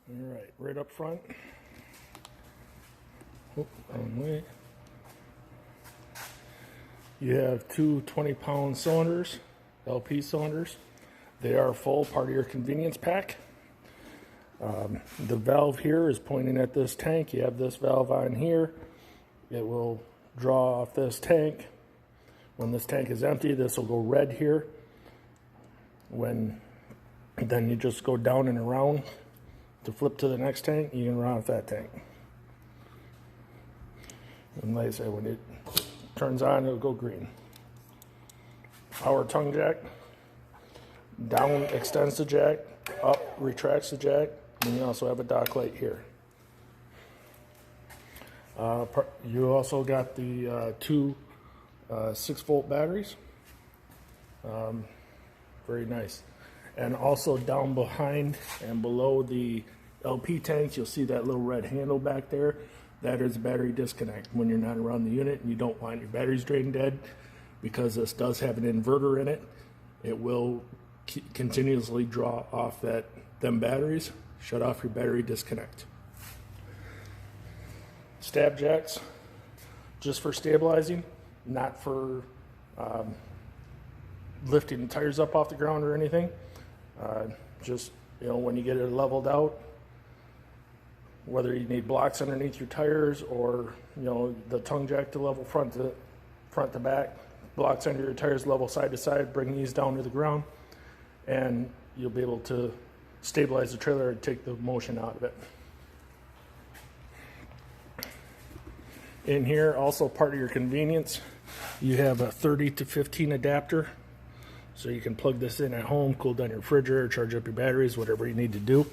All right up front. Oh, wrong way. You have two 20-pound cylinders, LP cylinders. They are full, part of your convenience pack. The valve here is pointing at this tank. You have this valve on here. It will draw off this tank. When this tank is empty, this will go red here. Then you just go down and around to flip to the next tank. You can run off that tank. And like I said, when it turns on, it'll go green. Power tongue jack. Down extends the jack, up retracts the jack, and you also have a dock light here. You also got the two 6-volt batteries. Very nice. And also down behind and below the LP tanks, you'll see that little red handle back there. That is battery disconnect. When you're not around the unit and you don't want your batteries drained dead, because this does have an inverter in it, it will continuously draw off them batteries, shut off your battery disconnect. Stab jacks, just for stabilizing, not for lifting the tires up off the ground or anything. Just, when you get it leveled out, whether you need blocks underneath your tires or, the tongue jack to level front to back, blocks under your tires level side to side, bring these down to the ground, and you'll be able to stabilize the trailer and take the motion out of it. In here, also part of your convenience, you have a 30 to 15 adapter. So you can plug this in at home, cool down your refrigerator, charge up your batteries, whatever you need to do.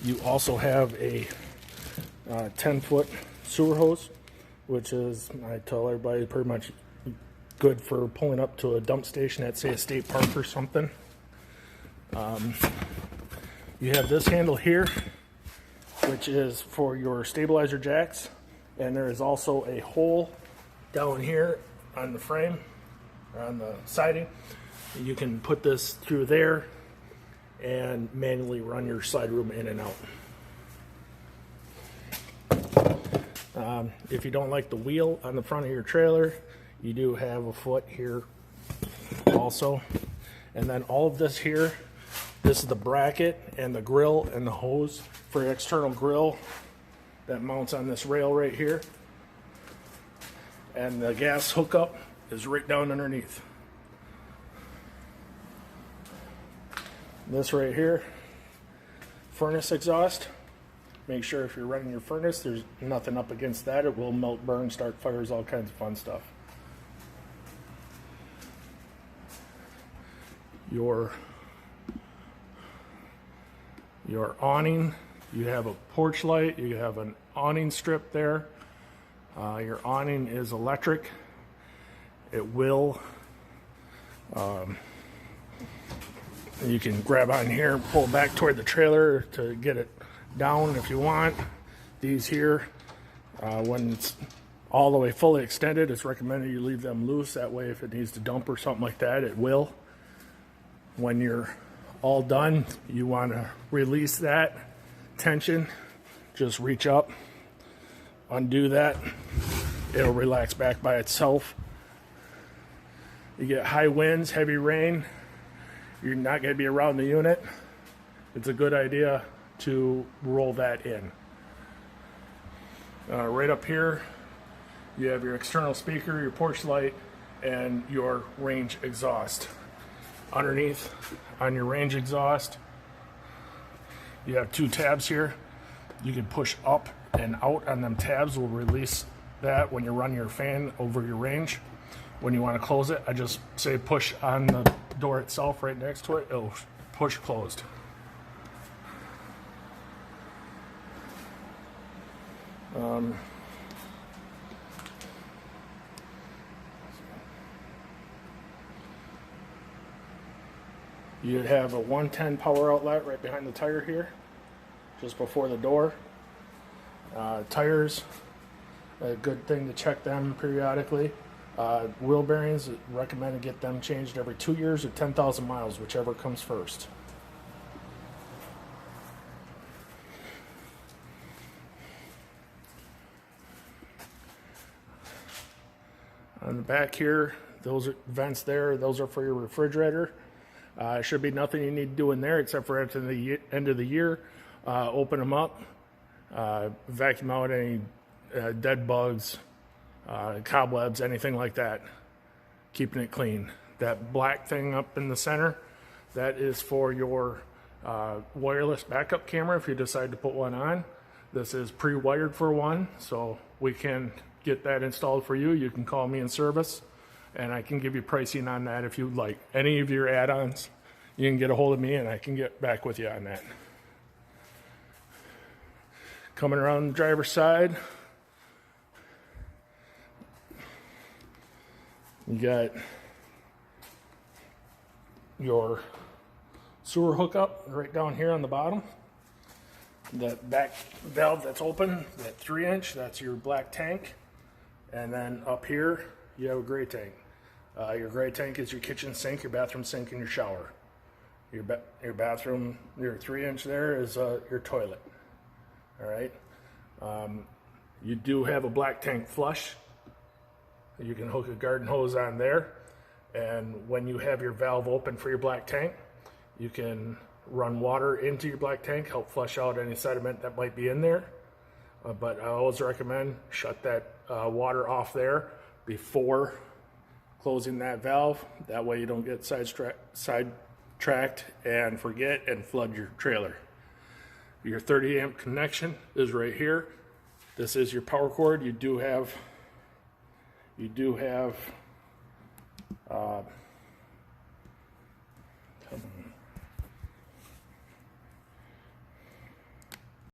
You also have a 10-foot sewer hose, which is, I tell everybody, pretty much good for pulling up to a dump station at, say, a state park or something. You have this handle here, which is for your stabilizer jacks, and there is also a hole down here on the frame, or on the siding. You can put this through there and manually run your slide room in and out. If you don't like the wheel on the front of your trailer, you do have a foot here also. And then all of this here, this is the bracket and the grill and the hose for your external grill that mounts on this rail right here. And the gas hookup is right down underneath. This right here, furnace exhaust. Make sure if you're running your furnace, there's nothing up against that. It will melt, burn, start fires, all kinds of fun stuff. Your awning, you have a porch light, you have an awning strip there. Your awning is electric. It will you can grab on here and pull back toward the trailer to get it down if you want. These here, when it's all the way fully extended, it's recommended you leave them loose. That way if it needs to dump or something like that, it will. When you're all done, you want to release that tension. Just reach up, undo that. It'll relax back by itself. You get high winds, heavy rain, you're not going to be around the unit. It's a good idea to roll that in. Right up here, you have your external speaker, your porch light, and your range exhaust. Underneath, on your range exhaust, you have two tabs here. You can push up and out on them tabs. Will release that when you run your fan over your range. When you want to close it, I just say push on the door itself right next to it. It'll push closed. You have a 110 power outlet right behind the tire here, just before the door. Tires, a good thing to check them periodically. Wheel bearings, recommend to get them changed every 2 years or 10,000 miles, whichever comes first. On the back here, those are vents there. Those are for your refrigerator. Should be nothing you need to do in there except for at the end of the year. Open them up, vacuum out any dead bugs, cobwebs, anything like that. Keeping it clean. That black thing up in the center, that is for your wireless backup camera if you decide to put one on. This is pre-wired for one, so we can get that installed for you. You can call me in service, and I can give you pricing on that if you'd like. Any of your add-ons, you can get a hold of me, and I can get back with you on that. Coming around the driver's side, you got your sewer hookup right down here on the bottom. That back valve that's open, that 3-inch, that's your black tank. And then up here, you have a gray tank. Your gray tank is your kitchen sink, your bathroom sink, and your shower. Your bathroom, your 3-inch there is your toilet. All right. You do have a black tank flush. You can hook a garden hose on there. And when you have your valve open for your black tank, you can run water into your black tank, help flush out any sediment that might be in there. But I always recommend shut that water off there before closing that valve. That way you don't get sidetracked and forget and flood your trailer. Your 30 amp connection is right here. This is your power cord. You do have